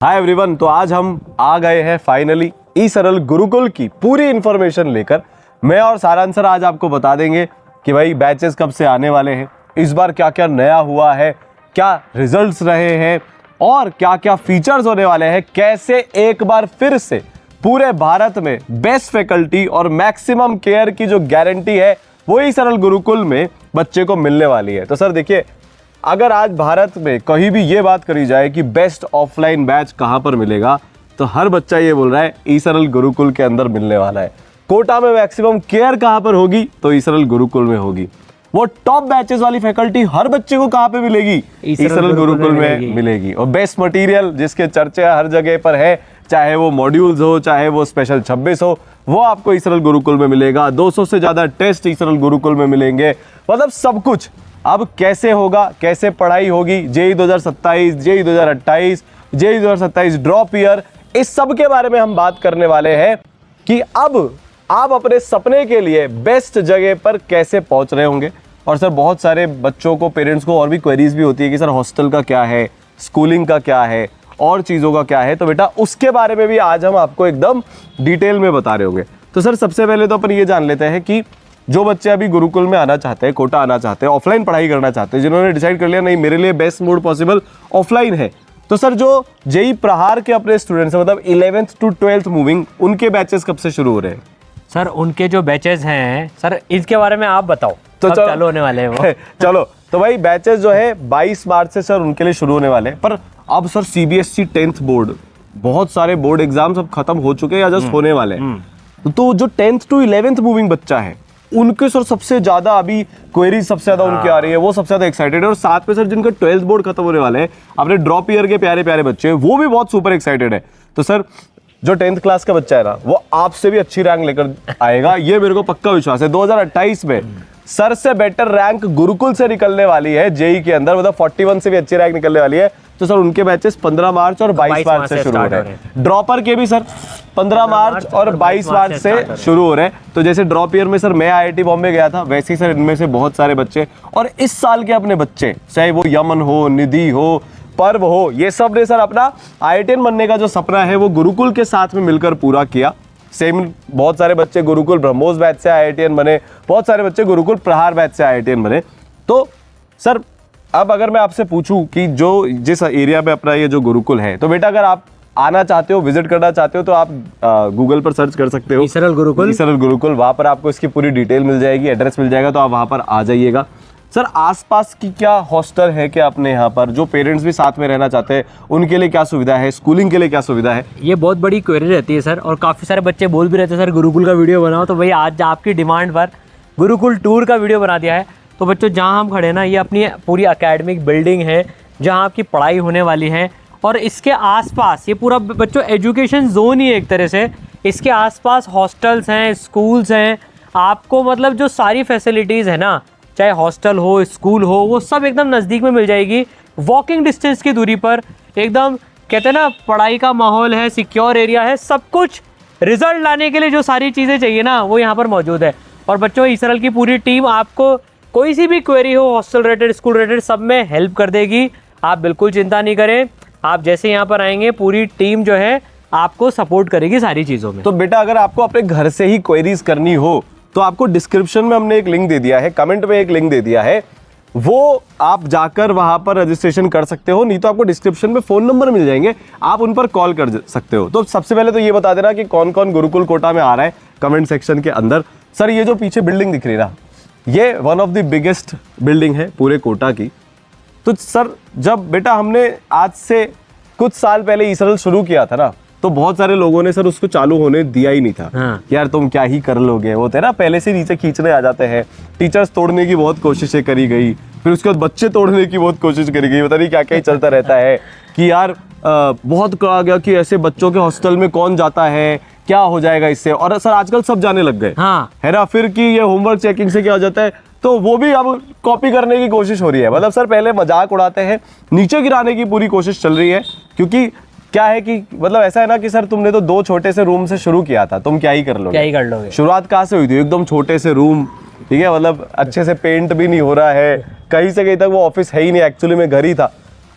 Hi everyone, तो आज हम आ गए हैं फाइनली ई सरल गुरुकुल की पूरी इन्फॉर्मेशन लेकर। मैं और सारांश सर आज आपको बता देंगे कि भाई बैचेस कब से आने वाले हैं, इस बार क्या क्या नया हुआ है, क्या रिजल्ट्स रहे हैं और क्या क्या फीचर्स होने वाले हैं, कैसे एक बार फिर से पूरे भारत में बेस्ट फैकल्टी और मैक्सिमम केयर की जो गारंटी है वो ई सरल गुरुकुल में बच्चे को मिलने वाली है। तो सर देखिए, अगर आज भारत में कहीं भी ये बात करी जाए कि बेस्ट ऑफलाइन बैच कहाँ पर मिलेगा, तो हर बच्चा ये बोल रहा है ई सरल गुरुकुल के अंदर मिलने वाला है। कोटा में मैक्सिमम केयर कहाँ पर होगी, तो ई सरल गुरुकुल में होगी। वो टॉप बैचेस वाली फैकल्टी हर बच्चे को कहाँ पे मिलेगी, ई सरल गुरुकुल में मिलेगी। और बेस्ट मटेरियल जिसके चर्चे हर जगह पर है, चाहे वो मॉड्यूल्स हो, चाहे वो स्पेशल 26 हो, वो आपको ई सरल गुरुकुल में मिलेगा। 200 से ज्यादा टेस्ट ई सरल गुरुकुल में मिलेंगे। मतलब सब कुछ अब कैसे होगा, कैसे पढ़ाई होगी, JEE 2027, JEE 2028, JEE 2027 drop year, इस सब के बारे में हम बात करने वाले हैं कि अब आप अपने सपने के लिए बेस्ट जगह पर कैसे पहुंच रहे होंगे। और सर बहुत सारे बच्चों को, पेरेंट्स को और भी क्वेरीज भी होती है कि सर हॉस्टल का क्या है, स्कूलिंग का क्या है और चीज़ों का क्या है। तो बेटा उसके बारे में भी आज हम आपको एकदम डिटेल में बता रहे होंगे। तो सर सबसे पहले तो अपन ये जान लेते हैं कि जो बच्चे अभी गुरुकुल में आना चाहते हैं, कोटा आना चाहते हैं, ऑफलाइन पढ़ाई करना चाहते हैं, जिन्होंने डिसाइड कर लिया नहीं मेरे लिए बेस्ट मोड पॉसिबल ऑफलाइन है, तो सर जो जेई प्रहार के अपने स्टूडेंट्स हैं, मतलब 11th to 12th मूविंग, उनके बैचेस कब से शुरू हो रहे हैं? सर उनके जो बैचेस हैं सर, इसके बारे में आप बताओ। तो चालू होने वाले हैं वो चलो तो भाई बैचेस जो है 22 मार्च से सर उनके लिए शुरू होने वाले हैं। पर अब सर सीबीएसई 10th बोर्ड, बहुत सारे बोर्ड एग्जाम्स अब खत्म हो चुके हैं या जस्ट होने वाले हैं। तो जो 10th to 11th मूविंग बच्चा है उनके सर सबसे ज्यादा अभी क्वेरीज सबसे ज्यादा उनकी आ रही है, वो सबसे ज्यादा एक्साइटेड है। और साथ में सर जिनका 12th बोर्ड खत्म होने वाले हैं, अपने ड्रॉप ईयर के प्यारे प्यारे बच्चे, वो भी बहुत सुपर एक्साइटेड है। तो सर जो 10th क्लास का बच्चा है ना, वो आपसे भी अच्छी रैंक लेकर आएगा, ये मेरे को पक्का विश्वास है। 2028 में सर से बेटर रैंक गुरुकुल से निकलने वाली है जेई के अंदर, मतलब 41 से भी अच्छी रैंक निकलने वाली है। तो सर उनके बैचेस 15 मार्च और 22 मार्च से शुरू हो रहे हैं। ड्रॉपर के भी सर 15 मार्च और 22 मार्च से शुरू हो रहे हैं। तो जैसे ड्रॉप ईयर में सर मैं आईआईटी बॉम्बे गया था, वैसे ही सर इनमें से बहुत सारे बच्चे और इस साल के अपने बच्चे, चाहे वो यमन हो, निधि हो, पर्व हो, ये सब ने सर अपना आईआईटीएन बनने का जो सपना है वो गुरुकुल के साथ में मिलकर पूरा किया। सेम बहुत सारे बच्चे गुरुकुल ब्रह्मोस बैच से आईआईटीएन बने, बहुत सारे बच्चे गुरुकुल प्रहार बैच से आईआईटीएन बने। तो सर अब अगर मैं आपसे पूछूं कि जो जिस एरिया में अपना ये जो गुरुकुल है, तो बेटा अगर आप आना चाहते हो, विजिट करना चाहते हो, तो आप गूगल पर सर्च कर सकते हो ई सरल गुरुकुल। ई सरल गुरुकुल, वहां पर आपको इसकी पूरी डिटेल मिल जाएगी, एड्रेस मिल जाएगा, तो आप वहां पर आ जाइएगा। सर आसपास की क्या हॉस्टल है क्या अपने यहाँ पर, जो पेरेंट्स भी साथ में रहना चाहते हैं उनके लिए क्या सुविधा है, स्कूलिंग के लिए क्या सुविधा है? ये बहुत बड़ी क्वेरी रहती है सर, और काफ़ी सारे बच्चे बोल भी रहते हैं सर गुरुकुल का वीडियो बनाओ। तो भाई आज आपकी डिमांड पर गुरुकुल टूर का वीडियो बना दिया है। तो बच्चों जहाँ हम खड़े ना, ये अपनी पूरी एकेडमिक बिल्डिंग है जहाँ आपकी पढ़ाई होने वाली है। और इसके आसपास ये पूरा बच्चों एजुकेशन जोन ही है एक तरह से। इसके आसपास हॉस्टल्स हैं, स्कूल्स हैं, आपको मतलब जो सारी फैसिलिटीज़ है ना, चाहे हॉस्टल हो, स्कूल हो, वो सब एकदम नज़दीक में मिल जाएगी। वॉकिंग डिस्टेंस की दूरी पर एकदम, कहते हैं ना, पढ़ाई का माहौल है, सिक्योर एरिया है, सब कुछ रिजल्ट लाने के लिए जो सारी चीज़ें चाहिए ना वो यहाँ पर मौजूद है। और बच्चों ई सरल की पूरी टीम आपको कोई सी भी क्वेरी हो, हॉस्टल रिलेटेड, स्कूल रिलेटेड, सब में हेल्प कर देगी। आप बिल्कुल चिंता नहीं करें, आप जैसे यहाँ पर आएंगे पूरी टीम जो है आपको सपोर्ट करेगी सारी चीज़ों में। तो बेटा अगर आपको अपने घर से ही क्वेरीज करनी हो तो आपको डिस्क्रिप्शन में हमने एक लिंक दे दिया है, कमेंट में एक लिंक दे दिया है, वो आप जाकर वहां पर रजिस्ट्रेशन कर सकते हो। नहीं तो आपको डिस्क्रिप्शन में फोन नंबर मिल जाएंगे, आप उन पर कॉल कर सकते हो। तो सबसे पहले तो ये बता देना कि कौन कौन गुरुकुल कोटा में आ रहा है कमेंट सेक्शन के अंदर। सर ये जो पीछे बिल्डिंग दिख रही है ना, ये one of the biggest building है पूरे कोटा की। तो सर जब बेटा हमने आज से कुछ साल पहले ई सरल शुरू किया था ना, तो बहुत सारे लोगों ने सर उसको चालू होने दिया ही नहीं था। हाँ। यार तुम क्या ही कर लोगे, वो थे ना पहले से नीचे खींचने आ जाते हैं। टीचर्स तोड़ने की बहुत कोशिशें करी गई, फिर उसके बाद बच्चे तोड़ने की बहुत कोशिश करी गई, पता नहीं क्या क्या ही चलता रहता है कि यार बहुत कहा गया कि ऐसे बच्चों के हॉस्टल में कौन जाता है, क्या हो जाएगा इससे। और सर आजकल सब जाने लग गए, हाँ है ना। फिर कि ये होमवर्क चेकिंग से क्या हो जाता है, तो वो भी अब कॉपी करने की कोशिश हो रही है। मतलब सर पहले मजाक उड़ाते हैं, नीचे गिराने की पूरी कोशिश चल रही है। क्योंकि क्या है कि मतलब ऐसा है ना कि सर तुमने तो 2 छोटे से रूम से शुरू किया था, तुम क्या ही कर लोगे, क्या ही कर लोगे। शुरुआत कहाँ से हुई थी, एकदम छोटे से रूम, ठीक है, मतलब अच्छे से पेंट भी नहीं हो रहा है, कहीं से कहीं तक वो ऑफिस है ही नहीं, एक्चुअली में घर ही था।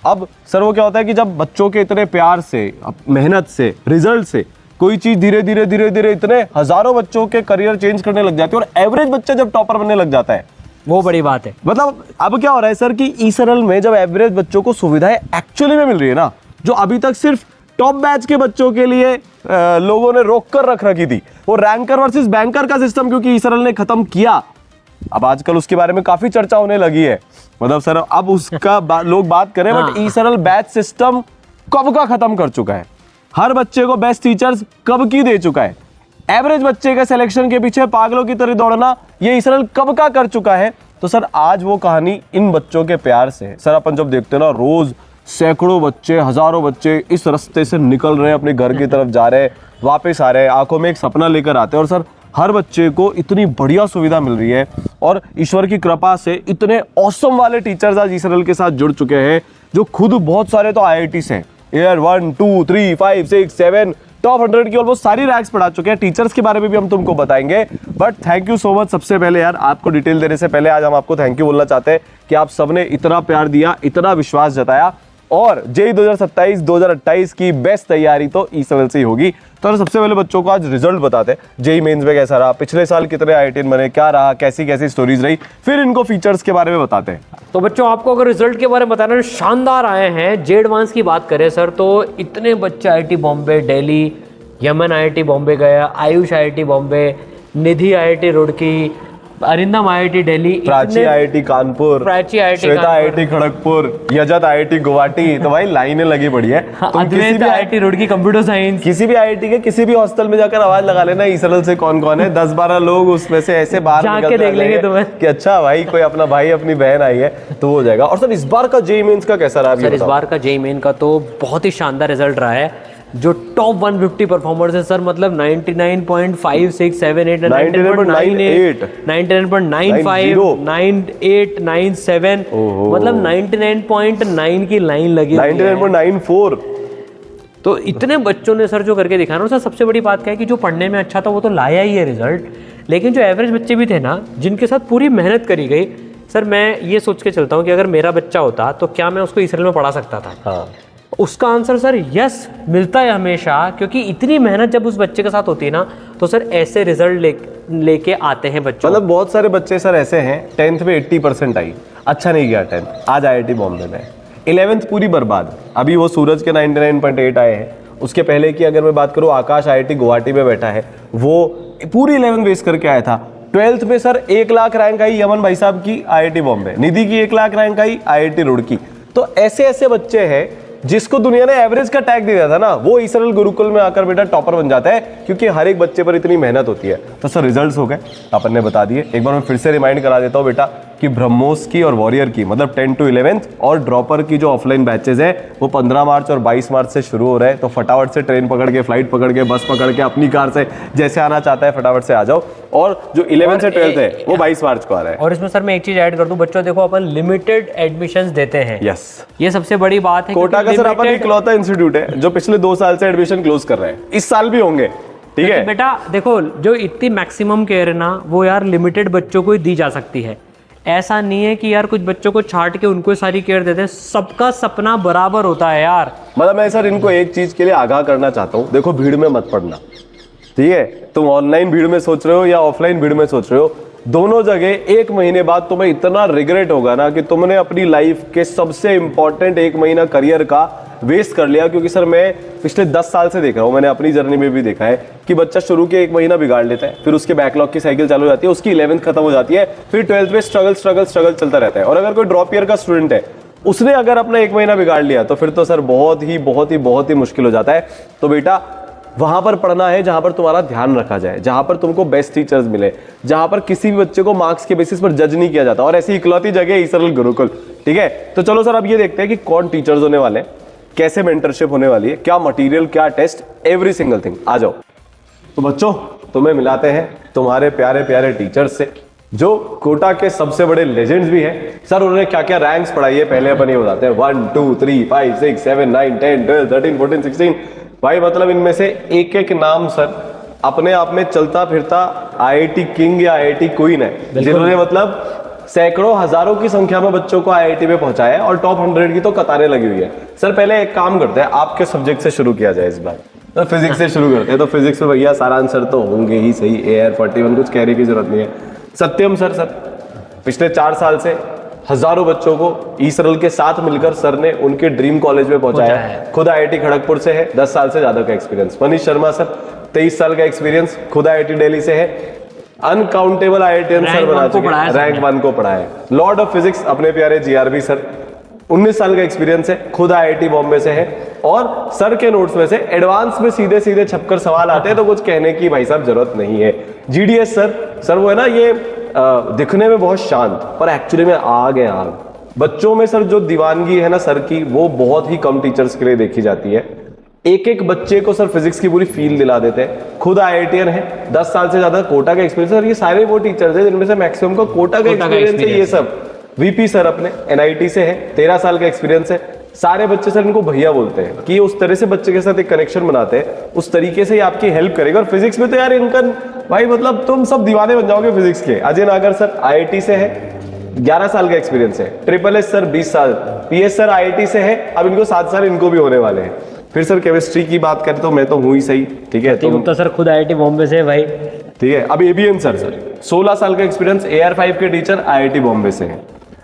अब सर वो क्या होता है कि जब बच्चों के इतने प्यार से, मेहनत से, रिजल्ट से कोई चीज धीरे धीरे धीरे धीरे इतने हजारों बच्चों के करियर चेंज करने लग जाते हैं और एवरेज बच्चा जब टॉपर बनने लग जाता है, वो बड़ी बात है। मतलब अब क्या हो रहा है सर कि ई-सरल में जब एवरेज बच्चों को सुविधाएं एक्चुअली में मिल रही है ना, जो अभी तक सिर्फ टॉप बैच के बच्चों के लिए लोगों ने रोक कर रख रखी थी, वो रैंकर वर्सेस बैंकर का सिस्टम क्योंकि ई-सरल ने खत्म किया, अब आजकल उसके बारे में काफी चर्चा होने लगी है। मतलब सर अब उसका लोग बात करें, बट ई-सरल बैच सिस्टम कब का खत्म कर चुका है, हर बच्चे को बेस्ट टीचर्स कब की दे चुका है, एवरेज बच्चे के सिलेक्शन के पीछे पागलों की तरह दौड़ना ये ई-सरल कब का कर चुका है। तो सर आज वो कहानी इन बच्चों के प्यार से है। सर अपन जब देखते हैं ना, रोज सैकड़ों बच्चे, हजारों बच्चे इस रास्ते से निकल रहे हैं, अपने घर की तरफ जा रहे हैं, वापस आ रहे हैं, आंखों में एक सपना लेकर आते हैं, और सर हर बच्चे को इतनी बढ़िया सुविधा मिल रही है और ईश्वर की कृपा से इतने ऑसम वाले टीचर्स आज ई-सरल के साथ जुड़ चुके हैं, जो खुद बहुत सारे तो IITs हैं, ईयर 1 2 3 5 6 7 टॉप 100 की ऑलमोस्ट सारी रैंक्स पढ़ा चुके हैं। टीचर्स के बारे में भी हम तुमको बताएंगे, but thank you so much. सबसे पहले यार आपको डिटेल देने से पहले आज हम आपको थैंक यू बोलना चाहते हैं कि आप सबने इतना प्यार दिया, इतना विश्वास जताया, और जेईई 2027-2028 की बेस्ट तैयारी तो ई-सरल से ही होगी। तो सबसे पहले बच्चों को आज रिजल्ट बताते हैं, जेईई मेंस में कैसा रहा, पिछले साल कितने IIT बने, क्या रहा, कैसी कैसी स्टोरीज रही, फिर इनको फीचर्स के बारे में बताते हैं। तो बच्चों आपको अगर रिजल्ट के बारे में बताना, शानदार आए हैं। जे एडवांस की बात करें सर, तो इतने बच्चे IIT Bombay, Delhi, Yemen IIT Bombay गया, आयुष IIT बॉम्बे, निधि IIT Roorkee, Arindam IIT Delhi, Prachi IIT Kanpur, Prachi IIT Shweta IIT Kharagpur, यजत IIT Guwahati, तो भाई लाइनें लगी पड़ी है। अद्वैत IIT रुड़की कंप्यूटर साइंस, किसी भी IIT के किसी भी हॉस्टल में जाकर आवाज लगा लेना ई-सरल से कौन कौन है, 10-12 लोग उसमें से ऐसे बाहर जाके देख लेंगे तुम्हें कि अच्छा भाई कोई अपना भाई अपनी बहन आई है तो हो जाएगा। और सर इस बार का जेईई मेंस का कैसा रहा? सर इस बार का जेईई मेन का तो बहुत ही शानदार रिजल्ट रहा है। जो टॉप 150 परफॉर्मर्स है सर, मतलब 99.5678, 99.98, 99.95, 98, 97, मतलब 99.9 की लाइन लगी, 99.94। तो इतने बच्चों ने सर जो करके दिखाया ना। सर सबसे बड़ी बात क्या है कि जो पढ़ने में अच्छा था वो तो लाया ही है रिजल्ट, लेकिन जो एवरेज बच्चे भी थे ना, जिनके साथ पूरी मेहनत करी गई, सर मैं ये सोच के चलता हूँ कि अगर मेरा बच्चा होता तो क्या मैं उसको ई-सरल में पढ़ा सकता था? हाँ। उसका आंसर सर यस मिलता है हमेशा, क्योंकि इतनी मेहनत जब उस बच्चे के साथ होती है ना, तो सर ऐसे रिजल्ट लेके आते हैं बच्चों। मतलब बहुत सारे बच्चे सर ऐसे हैं 10th में 80% आई, अच्छा नहीं गया 10th, आज IIT बॉम्बे में, 11th पूरी बर्बाद। अभी वो सूरज के 99.8 आए हैं। उसके पहले की अगर मैं बात करूँ, आकाश IIT गुवाहाटी में बैठा है, वो पूरी 11th बेस करके आया था। 12th में सर 1 लाख रैंक आई यमन भाई साहब की IIT बॉम्बे, निधि की 1 लाख रैंक आई IIT रुड़की। तो ऐसे ऐसे बच्चे हैं जिसको दुनिया ने एवरेज का टैग दिया था ना, वो ई-सरल गुरुकुल में आकर बेटा टॉपर बन जाता है, क्योंकि हर एक बच्चे पर इतनी मेहनत होती है। तो सर रिजल्ट्स हो गए, अपन ने बता दिए। एक बार मैं फिर से रिमाइंड करा देता हूँ बेटा कि ब्रह्मोस की और वॉरियर की, मतलब 10 to 11th और ड्रॉपर की जो ऑफलाइन बैचेज है वो 15 मार्च और 22 मार्च से शुरू हो रहे हैं। तो फटाफट से ट्रेन पकड़ के, फ्लाइट पकड़ के, बस पकड़ के, अपनी कार से जैसे आना चाहता है फटाफट से आ जाओ। और जो 11 से 12th है वो 22 मार्च को आ रहा है। और इसमें सर मैं एक चीज ऐड कर दूं, बच्चों देखो अपन लिमिटेड एडमिशंस देते हैं। यस, ये सबसे बड़ी बात है। कोटा का सर अपन इकलौता इंस्टीट्यूट है जो पिछले 2 साल से एडमिशन क्लोज कर रहे हैं, इस साल भी होंगे। ठीक है बेटा, देखो जो इतनी मैक्सिमम केयर है ना, वो यार लिमिटेड बच्चों को ही दी जा सकती है। ऐसा नहीं है कि यार कुछ बच्चों को छांट के उनको सारी केयर देते हैं, सबका सपना बराबर होता है यार। मतलब मैं सर इनको एक चीज के लिए आगाह करना चाहता हूँ, देखो भीड़ में मत पड़ना, ठीक है? तुम ऑनलाइन भीड़ में सोच रहे हो या ऑफलाइन भीड़ में सोच रहे हो, दोनों जगह 1 महीने बाद तुम्हें इतना रिग्रेट होगा ना कि तुमने अपनी लाइफ के सबसे इंपॉर्टेंट 1 महीना करियर का वेस्ट कर लिया। क्योंकि सर मैं पिछले 10 साल से देख रहा हूँ, मैंने अपनी जर्नी में भी देखा है कि बच्चा शुरू के 1 महीना बिगाड़ लेता है, फिर उसके बैकलॉग की साइकिल चालू हो जाती है, उसकी 11th खत्म हो जाती है, फिर 12th में स्ट्रगल चलता रहता है। और अगर कोई ड्रॉप ईयर का स्टूडेंट है, उसने अगर अपना 1 महीना बिगाड़ लिया तो फिर तो सर बहुत ही मुश्किल हो जाता है। तो बेटा वहां पर पढ़ना है जहां पर तुम्हारा ध्यान रखा जाए, जहां पर तुमको बेस्ट टीचर्स मिले, जहां पर किसी भी बच्चे को मार्क्स के बेसिस पर जज नहीं किया जाता, और ऐसी इकलौती जगह ई-सरल गुरुकुल। ठीक है, तो चलो सर अब ये देखते हैं कि कौन टीचर्स होने वाले हैं, कैसे मेंटरशिप होने वाली है, क्या मटेरियल, क्या टेस्ट, एवरी सिंगल थिंग। आ जाओ। तो बच्चों तुम्हें मिलाते हैं तुम्हारे प्यारे प्यारे टीचर्स से, जो कोटा के सबसे बड़े लेजेंड्स भी हैं। सर उन्होंने क्या क्या रैंक्स पढ़ाई है पहले अपन ये बताते हैं। 1 2 3 5 6 7 9 10 12 13 14 16 भाई, मतलब इनमें से एक एक नाम सर अपने आप में चलता फिरता IIT किंग या IIT क्वीन है, जिन्होंने मतलब सैकड़ों हजारों की संख्या में बच्चों को आईआईटी में पहुंचाया है और टॉप 100 की तो कतारें लगी हुई है। सर पहले एक काम करते हैं, आपके सब्जेक्ट से शुरू किया जाए इस बार, तो फिजिक्स से शुरू करते हैं। तो फिजिक्स में भैया सारांश सर तो होंगे ही सही, AR41 कुछ कहने की जरूरत नहीं है। सत्यम सर पिछले 4 साल से हजारों बच्चों को ई सरल के साथ मिलकर सर ने उनके ड्रीम कॉलेज में पहुंचाया है। खुद IIT खड़गपुर से है, 10 साल से ज्यादा का एक्सपीरियंस। मनीष शर्मा सर 23 साल का एक्सपीरियंस, खुद IIT दिल्ली से है। अनकाउंटेबल IITian सर बना चुके हैं, रैंक 1 को पढ़ा है। लॉर्ड ऑफ फिजिक्स अपने प्यारे GRB सर, 19 साल का एक्सपीरियंस है, खुद IIT बॉम्बे से है। और सर के नोट्स में से एडवांस में सीधे सीधे छपकर सवाल आते हैं, तो कुछ कहने की भाई साहब जरूरत नहीं है। GDS सर वो है ना, ये दिखने में बहुत शांत पर एक्चुअली में आग है आग। बच्चों में सर जो दीवानगी है ना सर की, वो बहुत ही कम टीचर्स के लिए देखी जाती है। एक एक बच्चे को सर फिजिक्स की पूरी फील दिला देते हैं। खुद IITian है, 10 साल से ज्यादा कोटा का एक्सपीरियंस है। ये सारे वो टीचर्स हैं जिनमें से मैक्सिमम का कोटा का एक्सपीरियंस है। ये सब VP सर अपने NIT से है, 13 साल का एक्सपीरियंस है। सारे बच्चे सर इनको भैया बोलते हैं कि उस तरह से बच्चे के साथ एक कनेक्शन बनाते हैं, उस तरीके से ये आपकी हेल्प करेगा। और फिजिक्स में तो यार इनका भाई मतलब तुम सब दीवाने बन जाओगे फिजिक्स के। अजय नागर सर IIT से है, 11 साल का एक्सपीरियंस है। SSS सर 20 साल, PS सर IIT से है, अब इनको 7 साल इनको भी होने वाले हैं। फिर सर केमिस्ट्री की बात करें तो मैं तो हूँ ही सही, ठीक है। तो सर खुद IIT बॉम्बे से है भाई, ठीक है। अब ABN सर 16 साल का एक्सपीरियंस, AR5 के टीचर, IIT बॉम्बे से है।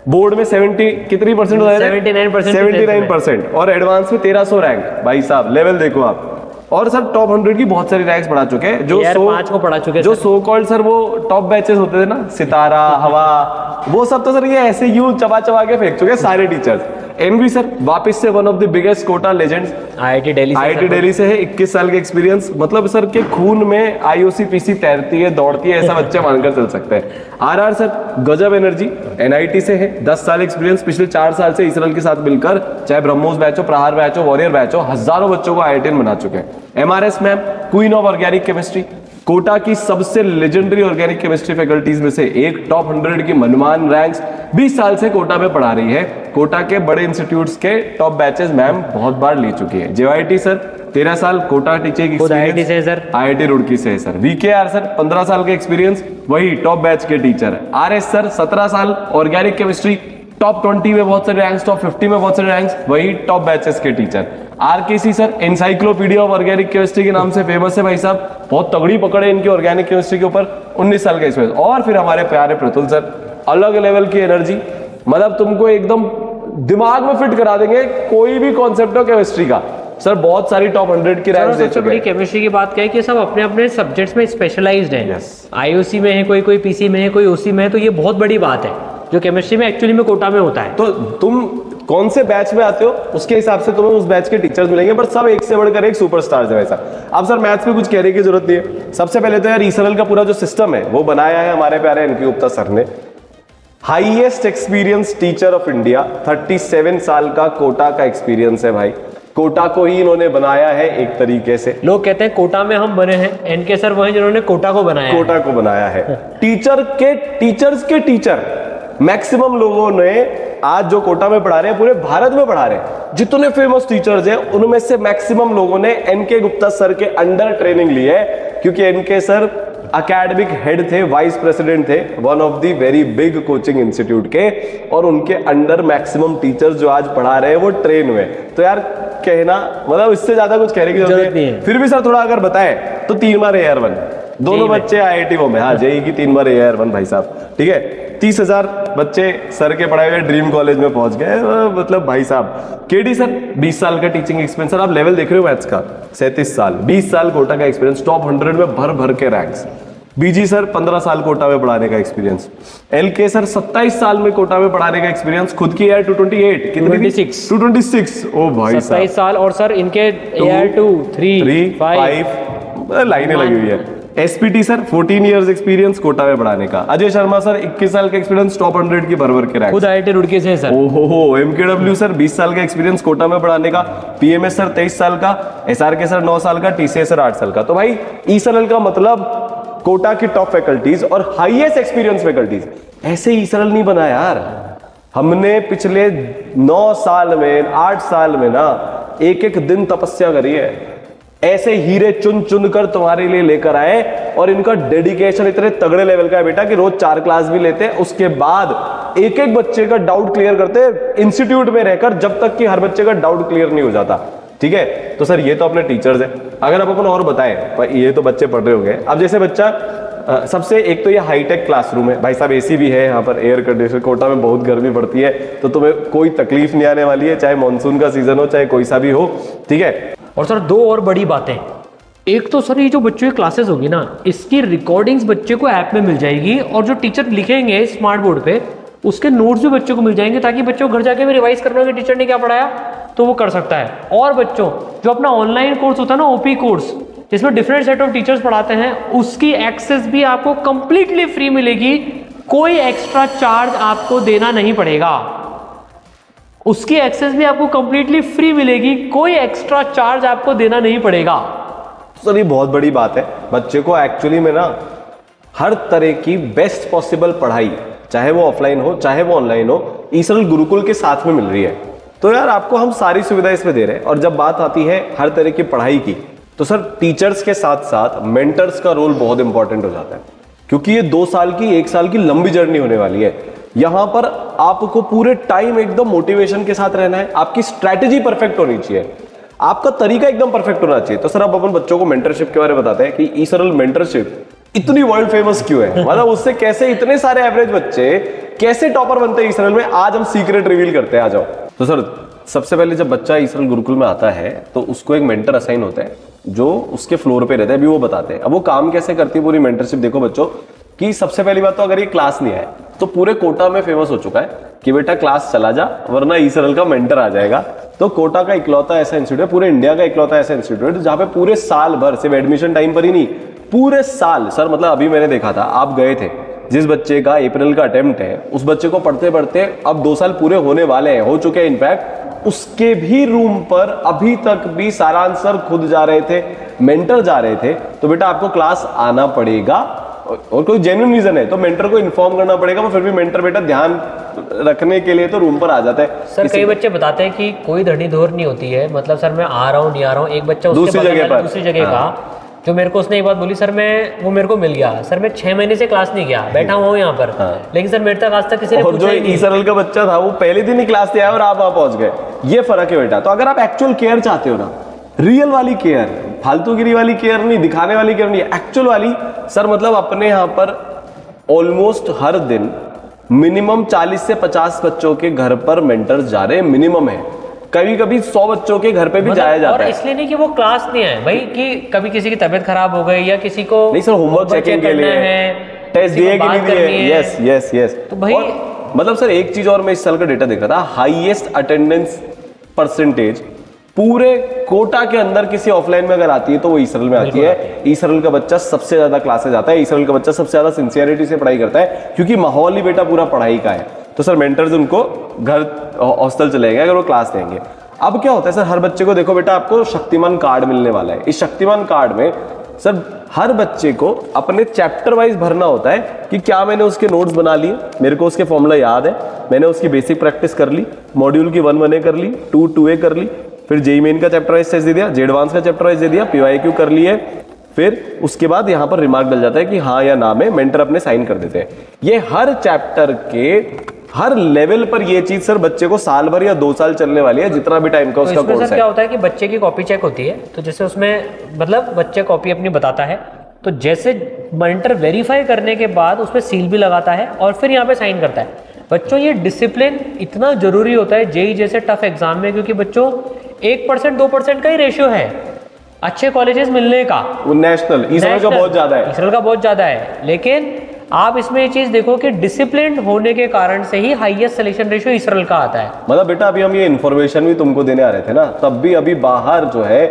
बोर्ड में 70 कितनी परसेंट होता है? 79%। और एडवांस में 1300 रैंक। भाई साहब लेवल देखो आप। और सर टॉप 100 की बहुत सारी रैंक्स बढ़ा चुके हैं। जो 5 को पढ़ा चुके हैं, जो सो कॉल्ड सर वो टॉप बैचेस होते थे ना, सितारा, हवा, वो सब तो सर ये ऐसे यूं चबा चबा के फेंक चुके हैं सारे टीचर्स। NV सर वापस से one of the biggest Kota legends, IIT Delhi से है, 21 साल का एक्सपीरियंस। मतलब सर के खून में IOC PC तैरती है, दौड़ती है, ऐसा बच्चे मानकर चल सकते हैं। RR सर गजब एनर्जी, NIT से है, 10 साल एक्सपीरियंस। पिछले 4 साल से इसरल के साथ मिलकर चाहे ब्रह्मोस बैच हो, प्रहार बैच हो, वॉरियर बैच हो, हजारों बच्चों को IITian बना चुके हैं। MRS ma'am queen of organic chemistry, Kota की सबसे लेजेंडरी ऑर्गेनिक केमिस्ट्री फैकल्टीज में से एक, टॉप 100 की मनमान रैंक्स, 20 साल से कोटा में पढ़ा रही है। कोटा के बड़े इंस्टीट्यूट्स के टॉप बैचेस मैम बहुत बार ले चुकी है। JYT सर 13 साल कोटा टीचिंग IIT से सर, IIT रुड़की से है सर। VKR सर 15 साल का एक्सपीरियंस, वही टॉप बैच के टीचर। RS सर 17 साल ऑर्गेनिक केमिस्ट्री, टॉप 20 में बहुत सारे रैंक्स, टॉप 50 में बहुत सारे रैंक्स, वही टॉप बैचेस के teacher. RKC sir encyclopedia of organic chemistry के नाम से फेमस है भाई साहब, बहुत तगड़ी पकड़ है इनकी ऑर्गेनिक केमिस्ट्री के ऊपर, 19 साल का एक्सपीरियंस। और फिर हमारे प्यारे प्रतुल सर, अलग लेवल की एनर्जी, मतलब तुमको एकदम दिमाग में फिट करा देंगे कोई भी कॉन्सेप्ट हो केमिस्ट्री का। सर बहुत सारी टॉप 100 की रैंक दे चुके हैं। केमिस्ट्री की बात क्या है कि सब अपने अपने सब्जेक्ट्स में स्पेशलाइज्ड हैं। IOC में है कोई PC में है, कोई OC में है, तो ये बहुत बड़ी बात है जो केमिस्ट्री में एक्चुअली में कोटा में होता है। तो तुम कौन से बैच में आते हो उसके हिसाब से तुम्हें उस बैच के टीचर्स मिलेंगे, पर सब एक से बढ़कर एक सुपरस्टार है वैसा। अब सर मैथ्स में कुछ कहने की जरूरत नहीं है। सबसे पहले तो यार ईसरल का पूरा जो सिस्टम है वो बनाया है हमारे प्यारे NP गुप्ता सर ने। Highest experience teacher of India, 37 साल का कोटा का एक्सपीरियंस है भाई। कोटा को ही इन्होंने बनाया है एक तरीके से। लोग कहते हैं कोटा में हम बने हैं, NK सर वो हैं जिन्होंने कोटा को बनाया कोटा को बनाया है। टीचर्स के टीचर मैक्सिमम लोगों ने आज जो कोटा में पढ़ा रहे हैं पूरे भारत में पढ़ा रहे हैं। जितने फेमस टीचर्स हैं उनमें से मैक्सिमम लोगों ने NK गुप्ता सर के अंडर ट्रेनिंग ली है, क्योंकि NK सर अकेडमिक हेड थे, वाइस प्रेसिडेंट थे one of the very big coaching institute के, और उनके अंडर मैक्सिमम टीचर्स जो आज पढ़ा रहे हैं वो ट्रेन हुए। तो यार कहना मतलब इससे ज्यादा कुछ कहने की जरूरत नहीं है। फिर भी सर थोड़ा अगर बताएं तो 3 बार AR1, दोनों बच्चे IIT बॉम्बे, हाँ JEE की 3 बार AR1 भाई साहब, ठीक है। 30,000 बच्चे सर के पढ़ाए हुए ड्रीम कॉलेज में पहुंच गए, मतलब भाई साहब। KD सर 20 साल का टीचिंग एक्सपीरियंस, सर आप लेवल देख रहे हो मैथ्स का, 37 साल, 20 साल कोटा का एक्सपीरियंस, टॉप 100 में भर भर के रैंक्स। BG सर 15 साल कोटा में पढ़ाने का एक्सपीरियंस। LK सर 27 साल में कोटा में पढ़ाने का एक्सपीरियंस, खुद की AR 228 कितनी 226 ओ भाई 27 साल। और सर इनके AR 2 3 5 लाइनें लगी हुई है। SPT sir 14 years experience Kota में पढ़ाने का। अजय शर्मा सर 21 साल का एक्सपीरियंस, टॉप 100 की भर भर के रैंक, खुद IIT रुड़की से सर। ओहो। MKW सर 20 साल का एक्सपीरियंस कोटा में पढ़ाने का। PMS सर 23 साल का, SRK सर 9 साल का, TCS सर 8 साल का। तो भाई ईसरल का मतलब कोटा की टॉप फैकल्टीज और हाईएस्ट एक्सपीरियंस फैकल्टीज। ऐसे ईसरल नहीं बना यार, हमने पिछले 9 साल में 8 साल में ना एक एक दिन तपस्या करी है। ऐसे हीरे चुन चुन कर तुम्हारे लिए लेकर आए और इनका डेडिकेशन इतने तगड़े लेवल का है बेटा कि रोज 4 क्लास भी लेते हैं, उसके बाद एक एक बच्चे का डाउट क्लियर करते हैं इंस्टीट्यूट में रहकर, जब तक कि हर बच्चे का डाउट क्लियर नहीं हो जाता। ठीक है, तो सर ये तो अपने टीचर्स हैं। अगर आप अपन और बताएं, ये तो बच्चे पढ़ रहे होंगे। अब जैसे बच्चा सबसे एक तो ये हाईटेक क्लासरूम है भाई साहब, एसी भी है यहाँ पर, एयर कंडीशनर। कोटा में बहुत गर्मी पड़ती है तो तुम्हें कोई तकलीफ नहीं आने वाली है, चाहे मानसून का सीजन हो चाहे कोई सा भी हो। ठीक है, और सर 2 और बड़ी बातें, एक तो सर ये जो बच्चों की क्लासेस होगी ना, इसकी रिकॉर्डिंग्स बच्चे को ऐप में मिल जाएगी, और जो टीचर लिखेंगे स्मार्ट बोर्ड पे उसके नोट्स भी बच्चों को मिल जाएंगे, ताकि बच्चों को घर जाके भी रिवाइज करना हो कि टीचर ने क्या पढ़ाया तो वो कर सकता है। और बच्चों जो अपना ऑनलाइन कोर्स होता है ना, ओपी कोर्स, जिसमें डिफरेंट सेट ऑफ टीचर्स पढ़ाते हैं, उसकी एक्सेस भी आपको कंप्लीटली फ्री मिलेगी, कोई एक्स्ट्रा चार्ज आपको देना नहीं पड़ेगा। उसकी एक्सेस भी आपको कंप्लीटली फ्री मिलेगी, कोई एक्स्ट्रा चार्ज आपको देना नहीं पड़ेगा। सर ये बहुत बड़ी बात है, बच्चे को एक्चुअली में ना हर तरह की बेस्ट पॉसिबल पढ़ाई, चाहे वो ऑफलाइन हो चाहे वो ऑनलाइन हो, ईसरल गुरुकुल के साथ में मिल रही है। तो यार आपको हम सारी सुविधा इसमें दे रहे हैं। और जब बात आती है हर तरह की पढ़ाई की, तो सर टीचर्स के साथ साथ मेंटर्स का रोल बहुत इंपॉर्टेंट हो जाता है, क्योंकि ये 2 साल की 1 साल की लंबी जर्नी होने वाली है। यहां पर आपको पूरे टाइम एकदम मोटिवेशन के साथ रहना है, आपकी स्ट्रैटेजी परफेक्ट होनी चाहिए, आपका तरीका एकदम परफेक्ट होना चाहिए। तो सर अब अपन बच्चों को मेंटरशिप के बारे में बताते हैं कि ईसरल मेंटरशिप इतनी वर्ल्ड फेमस क्यों है, मतलब उससे कैसे इतने सारे एवरेज बच्चे कैसे टॉपर बनते हैं ईसरल में, आज हम सीक्रेट रिवील करते हैं। आ जाओ। तो सर सबसे पहले जब बच्चा ईसरल गुरुकुल में आता है तो उसको एक मेंटर असाइन होता है जो उसके फ्लोर पे रहता है, अभी वो बताते हैं। अब वो काम कैसे करती है पूरी मेंटरशिप, देखो बच्चों कि सबसे पहली बात तो अगर ये क्लास नहीं आए तो पूरे कोटा में फेमस हो चुका है कि बेटा क्लास चला जा वरना ईसरल का मेंटर आ जाएगा। तो कोटा का इकलौता ऐसा इंस्टीट्यूट है, पूरे इंडिया का इकलौता ऐसा इंस्टीट्यूट है जहां पे पूरे साल भर, सिर्फ एडमिशन टाइम पर ही नहीं, पूरे साल। सर मतलब अभी मैंने देखा था, आप गए थे, जिस बच्चे का अप्रैल का अटेम्प्ट है उस बच्चे को पढ़ते पढ़ते अब 2 साल पूरे होने वाले हैं, हो चुके हैं इनफैक्ट, उसके भी रूम पर अभी तक भी सारांश सर खुद जा रहे थे, मेंटर जा रहे थे। तो बेटा आपको क्लास आना पड़ेगा, और कोई जेन्युइन रीजन है तो मेंटर को इन्फॉर्म करना पड़ेगा, फिर भी मेंटर बेटा ध्यान रखने के लिए तो रूम पर आ जाता है। सर कई बच्चे बताते हैं कि कोई धड़ी धोर नहीं होती है, मतलब सर मैं आ रहा हूँ नहीं आ रहा हूँ, एक बच्चा दूसरी जगह का जो मेरे को उसने एक बात बोली, सर मैं वो मेरे को मिल गया, सर मैं 6 महीने से क्लास नहीं गया, बैठा हुआ हूँ यहाँ पर, लेकिन सर मेरे तक आज तक किसी ने और जो ईसरल का बच्चा था वो पहले दिन ही क्लास ले आया और आप वहां पहुंच गए, ये फर्क है बेटा। तो अगर आप एक्चुअल केयर चाहते हो ना, रियल वाली केयर, फालतूगिरी वाली केयर नहीं, दिखाने वाली केयर नहीं, एक्चुअल वाली, सर मतलब अपने यहाँ पर ऑलमोस्ट हर दिन मिनिमम 40 से 50 बच्चों के घर पर मेंटर्स जा रहे हैं, मिनिमम है, कभी कभी 100 बच्चों के घर पे भी जाया जाता है। इसलिए नहीं कि वो क्लास नहीं है भाई, कि कभी किसी की तबीयत खराब हो गई या किसी को नहीं सर होमवर्क चेकिंग के लिए है, टेस्ट दिए कि नहीं दिए, यस यस यस। तो भाई मतलब सर एक चीज और मैं इस साल का डेटा देख रहा था, हाईएस्ट अटेंडेंस परसेंटेज पूरे कोटा के अंदर किसी ऑफलाइन में अगर आती है तो वो ईसरल में आती है। ईसरल का बच्चा सबसे ज्यादा क्लासेस आता है, ईसरल का बच्चा सबसे ज्यादा सिंसियरिटी से पढ़ाई करता है, क्योंकि माहौल ही बेटा पूरा पढ़ाई का है। तो सर मेंटर्स उनको घर हॉस्टल चले गए अगर वो क्लास लेंगे। अब क्या होता है सर, हर बच्चे को देखो बेटा आपको शक्तिमान कार्ड मिलने वाला है। इस शक्तिमान कार्ड में सर हर बच्चे को अपने चैप्टर वाइज भरना होता है कि क्या मैंने उसके नोट्स बना लिए, मेरे को उसके फॉर्मूला याद है, मैंने उसकी बेसिक प्रैक्टिस कर ली, मॉड्यूल की 1-1A कर ली, 2-2A कर ली, फिर जेईई मेन का चैप्टर वाइज टेस्ट दे दिया, जेडवांस का चैप्टर वाइज दे दिया, पीवाईक्यू कर लिए, फिर उसके बाद यहाँ पर रिमार्क डल जाता है कि हाँ या ना में, मेंटर अपने साइन कर देते हैं। ये हर चैप्टर के हर लेवल पर ये चीज सर बच्चे को साल भर या 2 साल चलने वाली है, जितना भी टाइम का उसका कोर्स है। क्या होता है कि बच्चे की कॉपी चेक होती है, तो जैसे उसमें मतलब बच्चे कॉपी अपनी बताता है, तो जैसे मेंटर वेरीफाई करने के बाद उसमें सील भी लगाता है और फिर यहाँ पे साइन करता है। बच्चों ये डिसिप्लिन इतना जरूरी होता है जेईई जैसे टफ एग्जाम में, क्योंकि बच्चों 1% 2% का ही रेशियो है अच्छे कॉलेजेस मिलने का। वो नेशनल ईसरल का बहुत ज्यादा है, ईसरल का बहुत ज्यादा है, लेकिन आप इसमें ये चीज देखो कि डिसिप्लिन होने के कारण से ही हाईएस्ट सिलेक्शन रेशियो ईसरल का आता है। मतलब बेटा अभी हम ये इन्फॉर्मेशन भी तुमको देने आ रहे थे ना, तब भी अभी बाहर जो है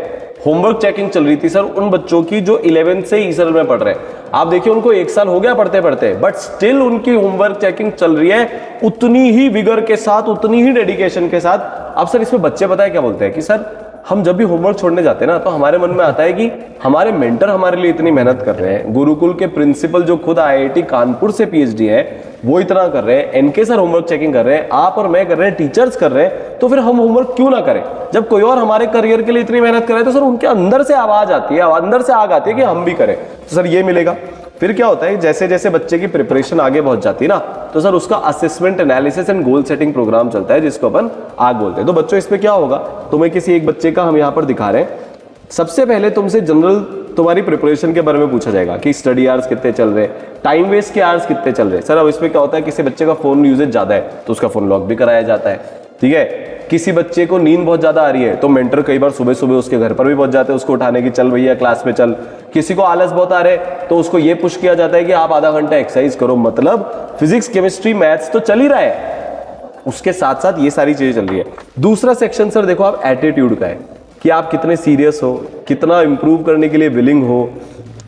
होमवर्क चेकिंग चल रही थी सर उन बच्चों की जो 11th से ईसरल में पढ़ रहे हैं। आप देखिए उनको 1 साल हो गया पढ़ते पढ़ते, बट स्टिल उनकी होमवर्क चेकिंग चल रही है उतनी ही विगर के साथ, उतनी ही डेडिकेशन के साथ। अब सर इसमें बच्चे पता है क्या बोलते हैं कि सर हम जब भी होमवर्क छोड़ने जाते हैं ना तो हमारे मन में आता है कि हमारे मेंटर हमारे लिए इतनी मेहनत कर रहे हैं, गुरुकुल के प्रिंसिपल जो खुद आईआईटी कानपुर से पीएचडी है वो इतना कर रहे हैं, एनके सर होमवर्क चेकिंग कर रहे हैं, आप और मैं कर रहे हैं, टीचर्स कर रहे हैं, तो फिर हम होमवर्क क्यों ना करें? जब कोई और हमारे करियर के लिए इतनी मेहनत कर रहे हैं तो सर उनके अंदर से आवाज आती है, अंदर से आग आती है कि हम भी करें। तो सर ये मिलेगा। फिर क्या होता है, जैसे जैसे बच्चे की प्रिपरेशन आगे पहुंच जाती है ना, तो सर उसका assessment analysis and goal setting program चलता है जिसको अपन आग बोलते हैं। तो बच्चों इसमें क्या होगा, तुम्हें किसी एक बच्चे का हम यहाँ पर दिखा रहे हैं। सबसे पहले तुमसे जनरल तुम्हारी प्रिपरेशन के बारे में पूछा जाएगा कि स्टडी आवर्स कितने चल रहे हैं, टाइम वेस्ट के आवर्स कितने चल रहे हैं। सर अब इसमें क्या होता है, किसी बच्चे का फोन यूजेज ज्यादा है तो उसका फोन लॉक भी कराया जाता है, ठीक है। किसी बच्चे को नींद बहुत ज्यादा आ रही है तो मेंटर कई बार सुबह सुबह उसके घर पर भी पहुंच जाते हैं उसको उठाने की, चल भैया क्लास में चल। किसी को आलस बहुत आ रहे तो उसको ये पुश किया जाता है कि आप आधा घंटा एक्सरसाइज करो। मतलब फिजिक्स केमिस्ट्री मैथ्स तो चल ही रहा है, उसके साथ साथ ये सारी चीजें चल रही है। दूसरा सेक्शन सर देखो आप एटीट्यूड का है कि आप कितने सीरियस हो, कितना इंप्रूव करने के लिए विलिंग हो,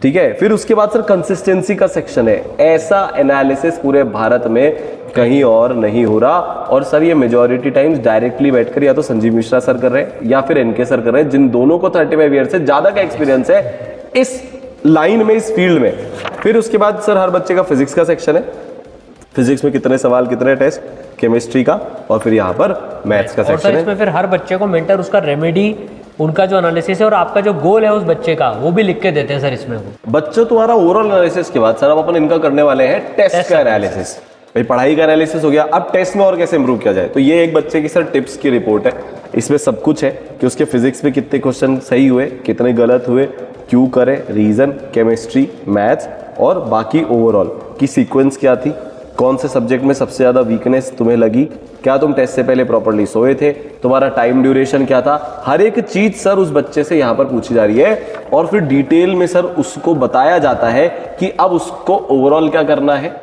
ठीक है। फिर उसके बाद सर कंसिस्टेंसी का सेक्शन है। ऐसा एनालिसिस पूरे भारत में कहीं और नहीं हो रहा, और सर ये मेजॉरिटी टाइम्स डायरेक्टली बैठकर या तो संजीव मिश्रा सर कर रहे हैं या फिर एनके सर कर रहे हैं, जिन दोनों को 35 ईयर से ज्यादा का एक्सपीरियंस है इस लाइन में, इस फील्ड में। फिर उसके बाद सर हर बच्चे का फिजिक्स का सेक्शन है, फिजिक्स में कितने सवाल कितने टेस्ट, केमिस्ट्री का, और फिर यहाँ पर मैथ्स का सेक्शन है। इसमें फिर हर बच्चे को मेंटर उसका रेमेडी, उनका जो एनालिसिस है और आपका जो गोल है उस बच्चे का, वो भी लिख के देते हैं सर इसमें। वो बच्चों तुम्हारा ओवरऑल एनालिसिस के बाद सर अब अपन इनका करने वाले हैं टेस्ट का एनालिसिस। भाई पढ़ाई का एनालिसिस हो गया, अब टेस्ट में और कैसे इंप्रूव किया जाए। तो ये एक बच्चे की सर टिप्स की रिपोर्ट है, इसमें सब कुछ है कि उसके फिजिक्स में कितने क्वेश्चन सही हुए, कितने गलत हुए, क्यों करे, रीजन, केमिस्ट्री, मैथ्स, और बाकी ओवरऑल की सीक्वेंस क्या थी, कौन से सब्जेक्ट में सबसे ज्यादा वीकनेस तुम्हें लगी, क्या तुम टेस्ट से पहले प्रॉपर्ली सोए थे, तुम्हारा टाइम ड्यूरेशन क्या था, हर एक चीज सर उस बच्चे से यहाँ पर पूछी जा रही है। और फिर डिटेल में सर उसको बताया जाता है कि अब उसको ओवरऑल क्या करना है,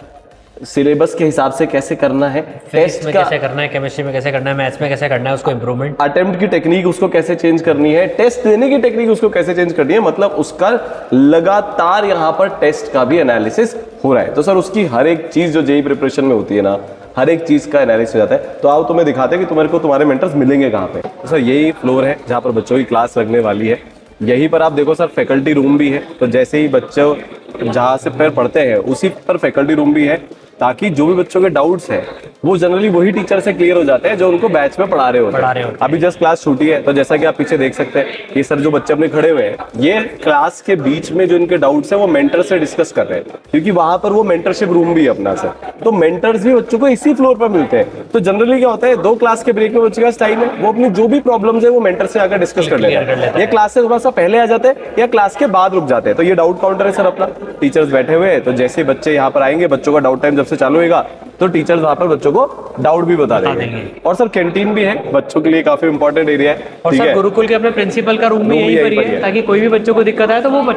सिलेबस के हिसाब से कैसे करना है, टेस्ट में कैसे करना है, केमिस्ट्री में कैसे करना है, मैथ्स में कैसे करना है, उसको इंप्रूवमेंट, अटेम्प्ट की टेक्निक उसको कैसे चेंज करनी है, टेस्ट देने की टेक्निक उसको कैसे चेंज करनी है। मतलब उसका लगातार यहाँ पर टेस्ट का भी एनालिसिस हो रहा है। तो सर उसकी हर एक चीज जो जेईई प्रिपरेशन में होती है ना, हर एक चीज का एनालिसिस हो जाता है। तो आओ तुम्हें दिखाते हैं कि तुम्हारे को तुम्हारे मेंटर्स मिलेंगे कहाँ पे। तो सर यही फ्लोर है जहाँ पर बच्चों की क्लास लगने वाली है। यहीं पर आप देखो सर फैकल्टी रूम भी है, तो जैसे ही बच्चे जहाँ से फिर पढ़ते हैं उसी पर फैकल्टी रूम भी है, ताकि जो भी बच्चों के डाउट्स हैं वो जनरली वही टीचर से क्लियर हो जाते हैं जो उनको बैच में पढ़ा रहे होते हैं। अभी जस्ट क्लास छूटी है, तो जैसा कि आप पीछे देख सकते हैं कि सर जो बच्चे अपने खड़े हुए हैं, ये क्लास के बीच में जो इनके डाउट्स हैं वो मेंटर से डिस्कस कर रहे हैं, क्योंकि वहां पर वो मेंटरशिप रूम भी है अपना सर। तो मेंटर्स भी बच्चों को इसी फ्लोर पर मिलते हैं। तो जनरली क्या होता है, 2 क्लास के ब्रेक में बच्चे का टाइम है, वो अपनी जो भी प्रॉब्लम्स है वो मेंटर से आकर डिस्कस कर लेते हैं। ये क्लास से थोड़ा सा पहले आ जाते हैं या क्लास के बाद रुक जाते हैं। तो ये डाउट काउंटर है सर अपना, टीचर्स बैठे हुए हैं। तो जैसे बच्चे यहाँ पर आएंगे, बच्चों का डाउट टाइम जब से चालू होगा तो टीचर्स वहां पर बच्चों को डाउट भी बता देंगे। और सर कैंटीन भी है, बच्चों के लिए काफी इंपॉर्टेंट एरिया है। और सर गुरुकुल के अपने प्रिंसिपल का रूम भी यहीं पर ही है, ताकि कोई भी बच्चों को दिक्कत आए तो वो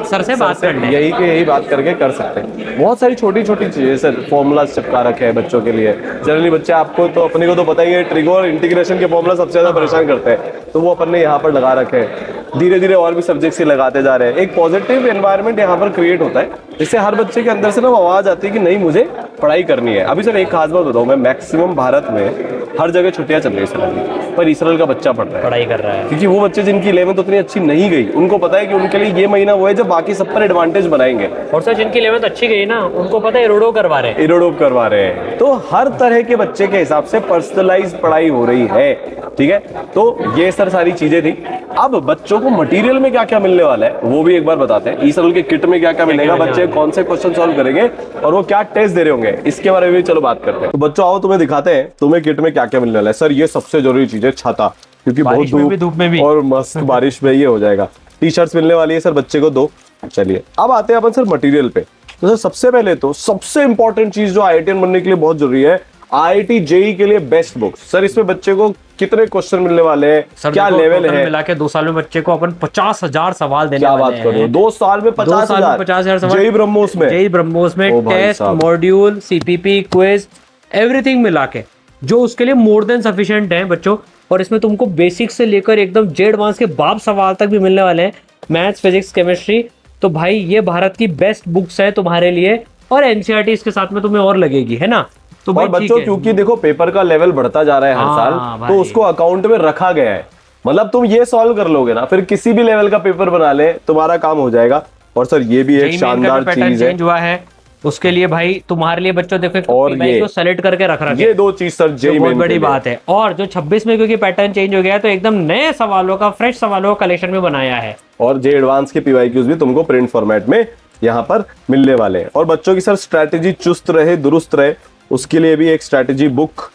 सर से बात कर ले, यही बात करके कर सकते हैं। बहुत सारी छोटी छोटी चीजें सर, फॉर्मूला चिपका रखे हैं बच्चों के लिए। जनरली बच्चे, आपको तो अपने को तो पता ही है, ट्रिगो और इंटीग्रेशन के फॉर्मूला सबसे ज्यादा परेशान करते हैं, तो वो अपन ने यहाँ पर लगा रखे हैं। धीरे धीरे और भी सब्जेक्ट से लगाते जा रहे हैं। एक पॉजिटिव एनवायरनमेंट यहाँ पर क्रिएट होता है, जिससे हर बच्चे के अंदर से ना आवाज आती है कि नहीं मुझे पढ़ाई करनी है। अभी सर एक खास बात बताऊं मैं, मैक्सिमम भारत में हर जगह छुट्टियां चल रही है सर, पर इसराइल का बच्चा पढ़ रहा है, पढ़ाई कर रहा है, क्योंकि वो बच्चे जिनकी 11th उतनी अच्छी नहीं गई, उनको पता है कि उनके लिए ये महीना वो है जब बाकी सब पर एडवांटेज बनाएंगे। और सर जिनकी 11th अच्छी गई ना, उनको पता है इरोडो करवा रहे हैं। तो हर तरह के बच्चे के हिसाब से पर्सनलाइज पढ़ाई हो रही है, ठीक है। तो ये सर सारी चीजें थी। अब बच्चों को मटेरियल में क्या क्या मिलने वाला है वो भी एक बार बताते हैं। इसराइल के किट में क्या क्या मिलेगा, बच्चे कौन से क्वेश्चन सॉल्व करेंगे और वो क्या टेस्ट दे रहे होंगे, इसके बारे में भी चलो बात करते हैं। तो बच्चों आओ तुम्हें दिखाते हैं तुम्हें किट में क्या क्या मिलने वाला है। सर ये सबसे जरूरी चीज है, छाता, क्योंकि बहुत धूप में भी और मस्त बारिश में ये हो जाएगा। टी शर्ट्स मिलने वाली है सर बच्चे को 2। चलिए अब आते हैं अपन सर मटेरियल पे। तो सर सबसे पहले तो सबसे इंपॉर्टेंट चीज जो आईआईटीएन बनने के लिए बहुत जरूरी है, आईआईटी जेईई के लिए बेस्ट बुक्स। सर इसमें बच्चे को कितने क्वेश्चन मिलने वाले हैं, क्या लेवल है, मिला के 2 साल में बच्चे को अपन 50,000 सवाल देने वाले हैं। क्या बात करो, 2 साल में 50,000 सवाल जेईई ब्रह्मोस में test, module, CPP, quiz, everything मिला के, जो उसके लिए मोर देन सफिशिएंट है बच्चों। और इसमें तुमको बेसिक से लेकर एकदम जे एडवांस के बाप सवाल तक भी मिलने वाले हैं, मैथ्स, फिजिक्स, केमिस्ट्री। तो भाई ये भारत की बेस्ट बुक्स है तुम्हारे लिए, और एनसीईआरटी इसके साथ में तुम्हें और लगेगी, है ना। तो और बच्चों क्योंकि देखो पेपर का लेवल बढ़ता जा रहा है हर साल, तो उसको अकाउंट में रखा गया है मतलब तुम ये सॉल्व कर लोगे ना, फिर किसी भी लेवल का पेपर बना ले तुम्हारा काम हो जाएगा। और सर ये भी एक शानदार चीज है, चेंज हुआ है उसके लिए भाई तुम्हारे लिए बच्चों देखो, और ये को सेलेक्ट करके रख रखे, ये 2 चीज सर जेई बहुत बड़ी बात है। और जो 26 में क्योंकि पैटर्न चेंज हो गया है तो एकदम नए सवालों का, फ्रेश सवालों का कलेक्शन में बनाया है। और जे एडवांस के पीवाईक्यूज भी तुमको प्रिंट फॉर्मेट में यहाँ पर मिलने वाले हैं। और बच्चों की सर स्ट्रैटेजी चुस्त रहे, दुरुस्त रहे, उसके लिए भी एक स्ट्रैटेजी बुक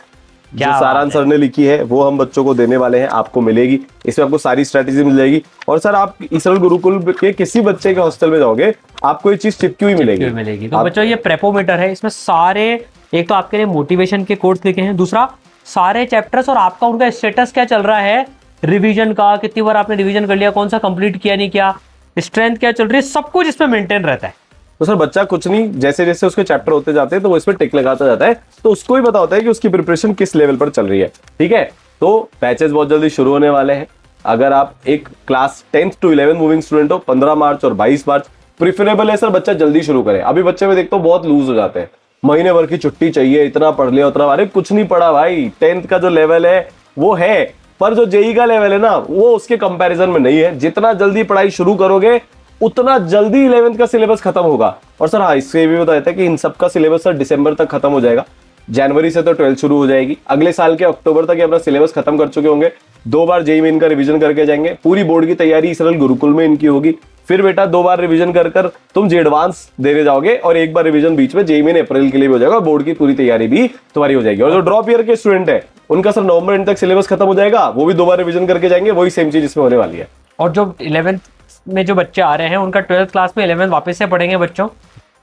जो सारांश सर ने लिखी है वो हम बच्चों को देने वाले हैं, आपको मिलेगी। इसमें आपको सारी स्ट्रैटेजी मिल जाएगी। और सर आप इसरल गुरुकुल के किसी बच्चे के हॉस्टल में जाओगे आपको ये चीज चिपकी हुई मिलेगी। तो बच्चों ये प्रेपोमीटर है, इसमें सारे, एक तो आपके लिए मोटिवेशन के कोर्स लिखे हैं, दूसरा सारे चैप्टर्स और आपका उनका स्टेटस क्या चल रहा है, रिवीजन का, कितनी बार आपने रिवीजन कर लिया, कौन सा कंप्लीट किया नहीं किया, स्ट्रेंथ क्या चल रही है, सब कुछ इसमें मेंटेन रहता है। तो सर बच्चा कुछ नहीं, जैसे जैसे उसके चैप्टर होते जाते हैं तो वो इसमें टिक लगाता जाता है, तो उसको भी पता होता है कि उसकी प्रिपरेशन किस लेवल पर चल रही है। ठीक है, तो बैचेस बहुत जल्दी शुरू होने वाले हैं। अगर आप एक class 10th to 11 moving student हो, 15 मार्च और 22 मार्च प्रिफरेबल है सर बच्चा जल्दी शुरू करे। अभी बच्चे में देखता हूँ बहुत लूज हो जाते हैं, महीने भर की छुट्टी चाहिए, इतना पढ़ लिया उतना, अरे कुछ नहीं पढ़ा भाई। 10th का जो लेवल है वो है, पर जो जेई का लेवल है ना वो उसके कंपैरिजन में नहीं है। जितना जल्दी पढ़ाई शुरू करोगे उतना जल्दी 11th का सिलेबस खत्म होगा। और सर हाँ, इससे भी बताया था कि इन सब का सिलेबस सर दिसंबर तक खत्म हो जाएगा। जनवरी से तो 12th शुरू हो जाएगी, अगले साल के अक्टूबर तक ये अपना सिलेबस खत्म कर चुके होंगे। 2 बार जेई मेन का रिवीजन करके जाएंगे, पूरी बोर्ड की तैयारी इसरल गुरुकुल में इनकी होगी। फिर बेटा 2 बार रिवीजन कर कर तुम जे एडवांस देने जाओगे और 1 बार रिवीजन बीच में जेई मेन अप्रैल के लिए भी हो जाएगा, बोर्ड की पूरी तैयारी भी तुम्हारी हो जाएगी। और जो ड्रॉप ईयर के स्टूडेंट है उनका सर नवंबर एंड तक सिलेबस खत्म हो जाएगा, वो भी 2 बार रिवीजन करके जाएंगे, वही सेम चीज इसमें होने वाली है। और जो 11th में जो बच्चे आ रहे हैं उनका 12th क्लास में 11th वापस से पढ़ेंगे बच्चों,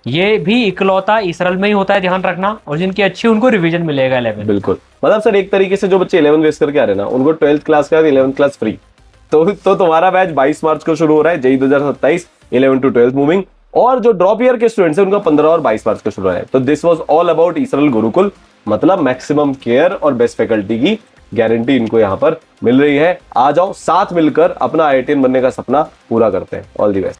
ये भी इकलौता इसरल में ही होता है, ध्यान रखना। और जिनकी अच्छी उनको रिवीजन मिलेगा 11th। बिल्कुल, मतलब सर एक तरीके से जो बच्चे 11th वेस्ट करके आ रहे हैं ना उनको 12th क्लास का 11th क्लास फ्री। तो तुम्हारा बैच 22 मार्च को शुरू हो रहा है, जेई 2027 11 to 12 मूविंग। और जो ड्रॉप ईयर के स्टूडेंट्स हैं उनका 15 और 22 मार्च को शुरू हो रहा है। तो दिस वाज ऑल अबाउट इसरल गुरुकुल, मतलब मैक्सिमम केयर और बेस्ट फैकल्टी की गारंटी इनको यहाँ पर मिल रही है। आ जाओ, साथ मिलकर अपना IITian बनने का सपना पूरा करते हैं। All the best.